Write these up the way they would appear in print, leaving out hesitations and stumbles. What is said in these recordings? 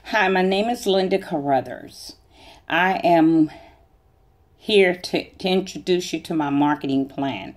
Hi, my name is Linda Carruthers. I am here to introduce you to my marketing plan.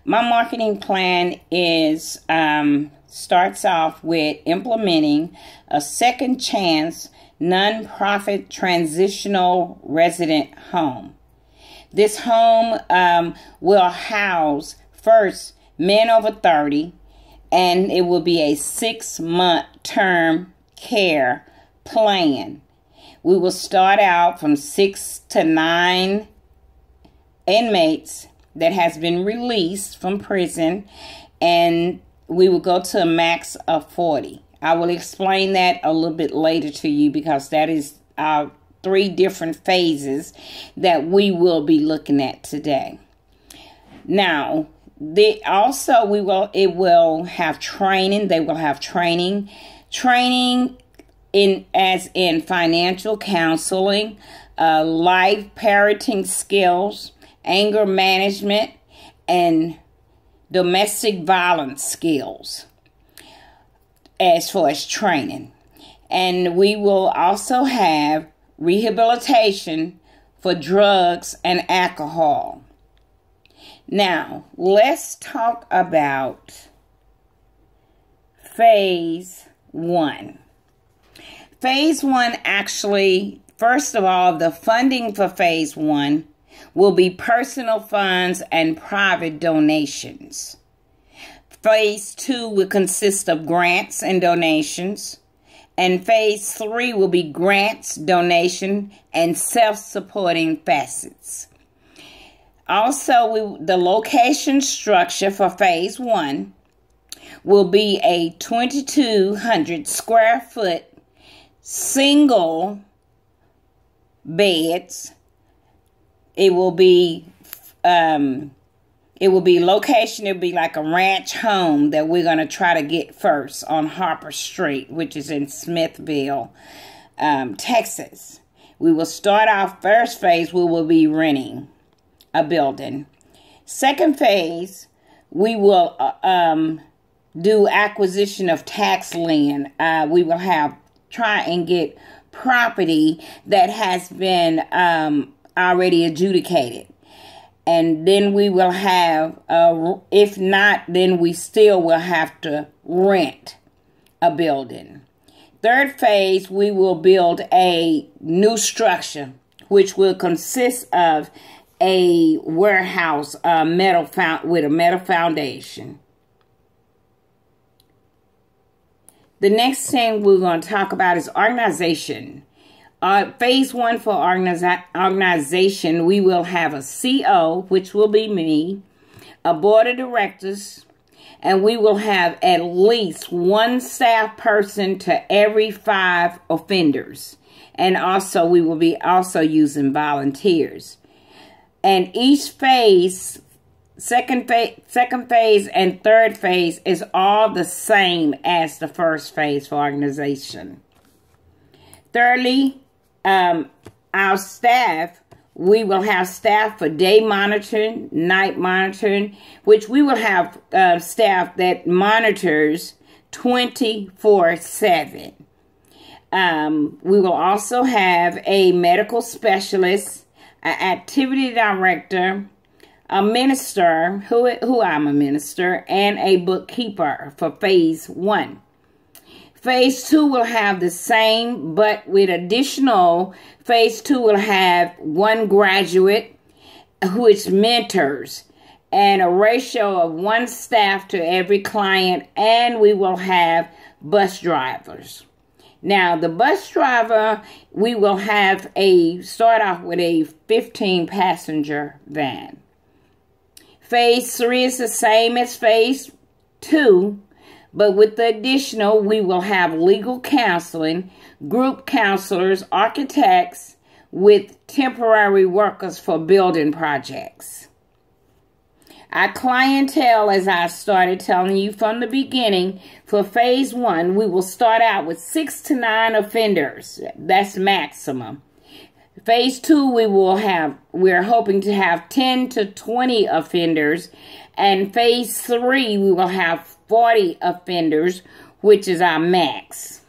My marketing plan is starts off with implementing a second chance nonprofit transitional resident home. This home will house first men over 30, and it will be a 6-month term care plan. We will start out from 6 to 9 inmates that has been released from prison, and we will go to a max of 40. I will explain that a little bit later to you because that is our 3 different phases that we will be looking at today. Now, it will have training. They will have training in financial counseling, life parenting skills, anger management, and domestic violence skills as far as training. And we will also have rehabilitation for drugs and alcohol. Now, let's talk about phase 1. Phase 1 actually, first of all, the funding for phase 1 will be personal funds and private donations. Phase 2 will consist of grants and donations. And phase 3 will be grants, donation, and self-supporting facets. Also, the location structure for phase 1 will be a 2,200 square foot single beds. It will be location. It'll be like a ranch home that we're going to try to get first on Harper Street, which is in Smithville, Texas. We will start our first phase. We will be renting a building. Second phase, we will do acquisition of tax lien. We will try and get property that has been already adjudicated. And then we will have, if not, then we still will have to rent a building. Third phase, we will build a new structure, which will consist of a warehouse with a metal foundation. The next thing we're going to talk about is organization. Phase 1 for organization, we will have a CO, which will be me, a board of directors, and we will have at least 1 staff person to every 5 offenders. And also, we will be also using volunteers. And each phase, second phase and third phase is all the same as the first phase for organization. Thirdly, our staff, we will have staff for day monitoring, night monitoring, which we will have staff that monitors 24/7. We will also have a medical specialist, an activity director, a minister, who I'm a minister, and a bookkeeper for phase 1. Phase 2 will have the same, but with additional, phase 2 will have 1 graduate, which mentors, and a ratio of 1 staff to every client, and we will have bus drivers. Now, the bus driver, we will have start off with a 15-passenger van. Phase 3 is the same as phase 2, but with the additional, we will have legal counseling, group counselors, architects, with temporary workers for building projects. Our clientele, as I started telling you from the beginning, for phase 1, we will start out with 6 to 9 offenders. That's maximum. Phase 2, we're hoping to have 10 to 20 offenders. And phase 3, we will have 40 offenders, which is our max.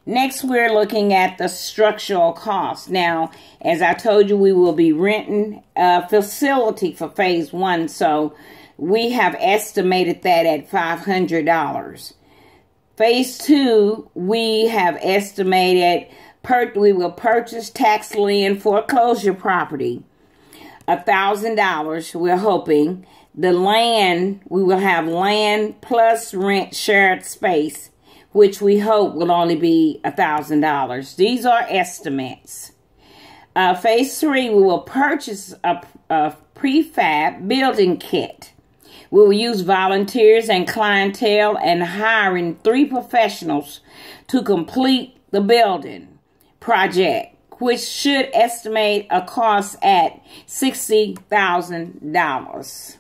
Next, we're looking at the structural cost. Now, as I told you, we will be renting a facility for phase 1, so we have estimated that at $500. Phase 2, we have estimated we will purchase tax lien foreclosure property, $1,000. We're hoping the land, we will have land plus rent shared space, which we hope will only be $1,000. These are estimates. Phase 3, we will purchase a prefab building kit. We will use volunteers and clientele and hiring 3 professionals to complete the building project, which should estimate a cost at $60,000.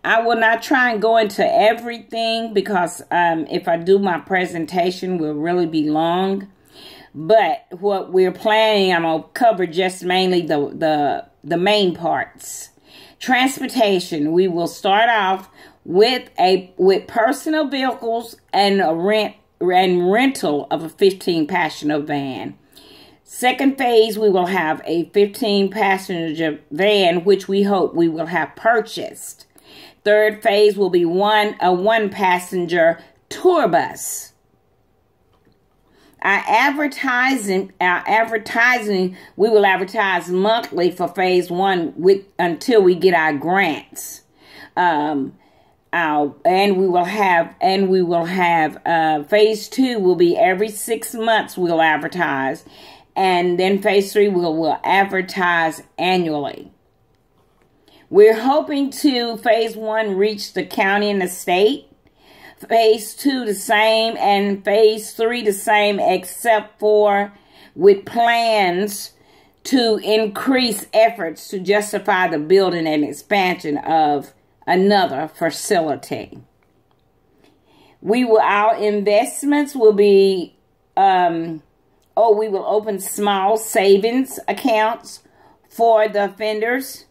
I will not try and go into everything because if I do, my presentation will really be long. But what we're planning, I'm going to cover just mainly the main parts. Transportation, we will start off with personal vehicles and rental of a 15-passenger van. Second phase, we will have a 15-passenger van, which we hope we will have purchased. Third phase will be a one-passenger tour bus. Our advertising, we will advertise monthly for phase 1 until we get our grants. And we will have phase 2 will be every 6 months we'll advertise, and then phase 3 will advertise annually. We're hoping to phase 1 reach the county and the state. Phase 2 the same, and phase 3 the same, except for with plans to increase efforts to justify the building and expansion of another facility. Our investments will be, we will open small savings accounts for the offenders,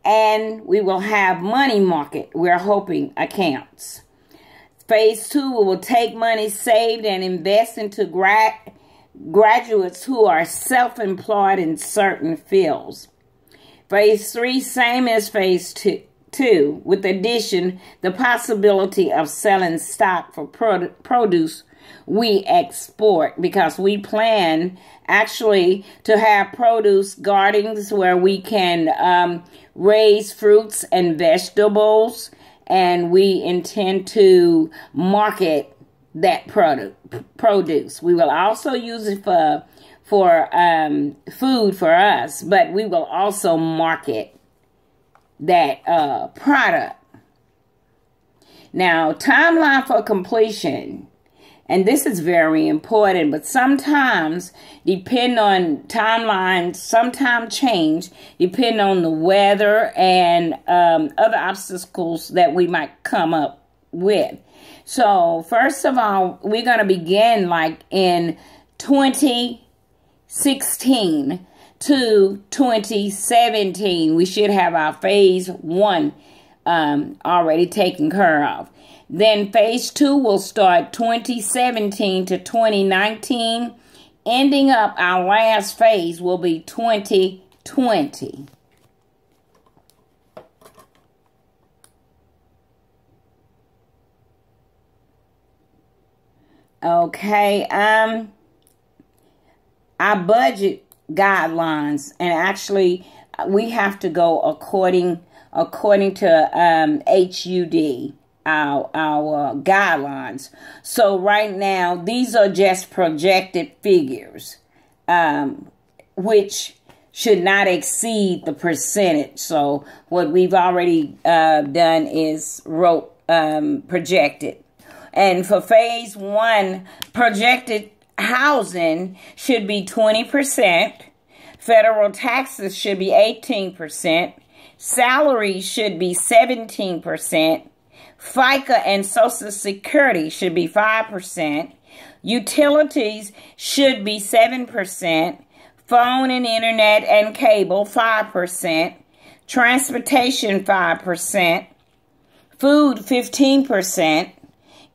and we will have money market, we're hoping, accounts. Phase 2, we will take money saved and invest into graduates who are self-employed in certain fields. Phase 3, same as phase 2, with addition, the possibility of selling stock for produce we export, because we plan actually to have produce gardens where we can raise fruits and vegetables, and we intend to market that produce. We will also use it for food for us, but we will also market that product. Now, timeline for completion. And this is very important, but sometimes, depend on timelines, sometimes change, depending on the weather and other obstacles that we might come up with. So, first of all, we're going to begin like in 2016 to 2017. We should have our phase 1 already taken care of. Then phase 2 will start 2017 to 2019. Ending up, our last phase will be 2020. Okay, our budget guidelines, and actually we have to go according to HUD. Our guidelines. So right now, these are just projected figures, which should not exceed the percentage. So what we've already done is projected. And for phase 1, projected housing should be 20%. Federal taxes should be 18%. Salaries should be 17%. FICA and Social Security should be 5%. Utilities should be 7%. Phone and internet and cable, 5%. Transportation, 5%. Food, 15%.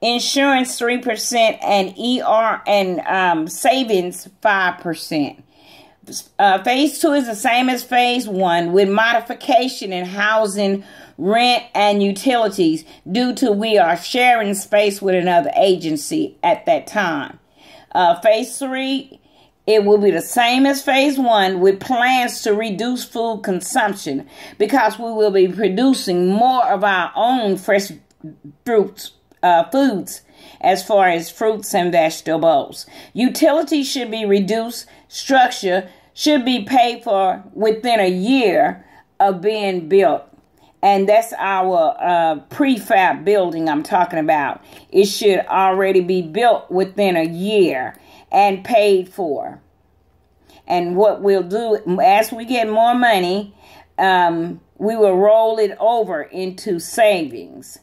insurance 3%, and ER and savings 5%. Phase 2 is the same as phase 1 with modification in housing, rent, and utilities due to we are sharing space with another agency at that time. Phase 3, it will be the same as phase 1 with plans to reduce food consumption because we will be producing more of our own fresh foods as far as fruits and vegetables. Utilities should be reduced. Structure should be paid for within a year of being built. And that's our prefab building I'm talking about. It should already be built within a year and paid for. And what we'll do, as we get more money, we will roll it over into savings.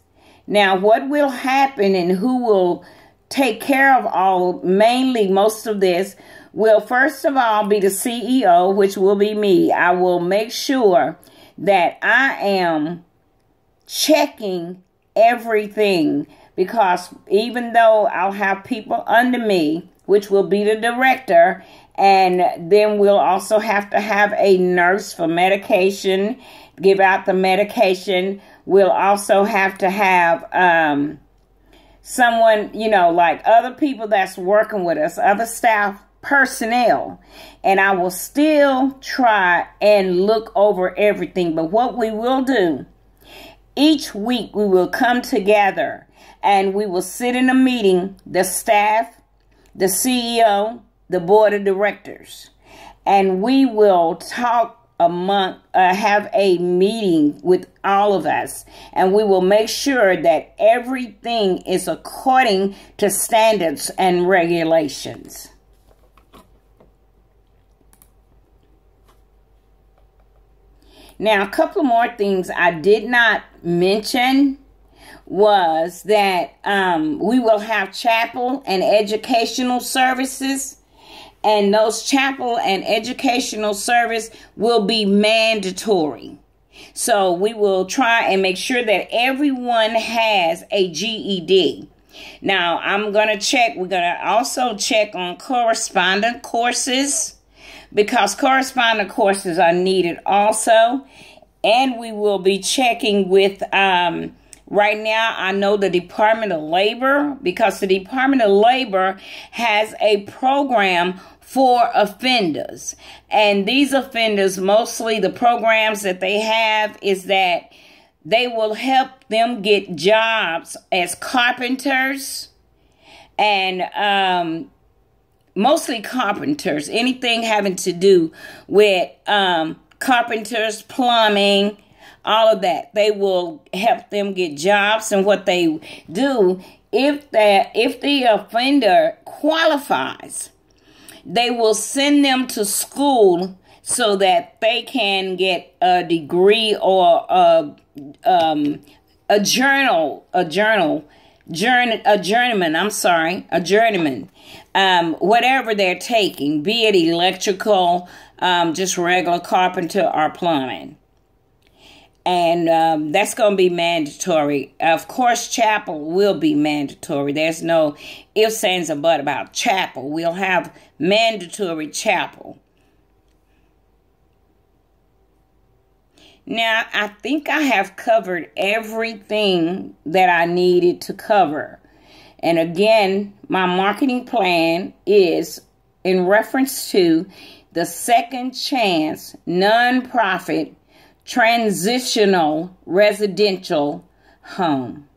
Now, what will happen and who will take care of mainly most of this, will first of all be the CEO, which will be me. I will make sure that I am checking everything because even though I'll have people under me, which will be the director, and then we'll also have to have a nurse for medication, give out the medication. We'll also have to have someone, like other people that's working with us, other staff personnel, and I will still try and look over everything. But what we will do, each week we will come together and we will sit in a meeting, the staff, the CEO, the board of directors, and we will talk have a meeting with all of us, and we will make sure that everything is according to standards and regulations. Now, a couple more things I did not mention was that we will have chapel and educational services, and those chapel and educational service will be mandatory. So we will try and make sure that everyone has a GED. Now, I'm going to check. We're going to also check on correspondence courses, because correspondence courses are needed also. And we will be checking with, right now, I know the Department of Labor, because the Department of Labor has a program for offenders. And these offenders, mostly the programs that they have is that they will help them get jobs as carpenters and mostly carpenters, anything having to do with carpenters, plumbing, all of that. They will help them get jobs. And what they do, if the offender qualifies, they will send them to school so that they can get a degree or a journeyman, whatever they're taking, be it electrical, just regular carpenter or plumbing. And that's going to be mandatory. Of course, chapel will be mandatory. There's no ifs, ands, or buts about chapel. We'll have mandatory chapel. Now, I think I have covered everything that I needed to cover. And again, my marketing plan is in reference to the Second Chance nonprofit transitional residential home.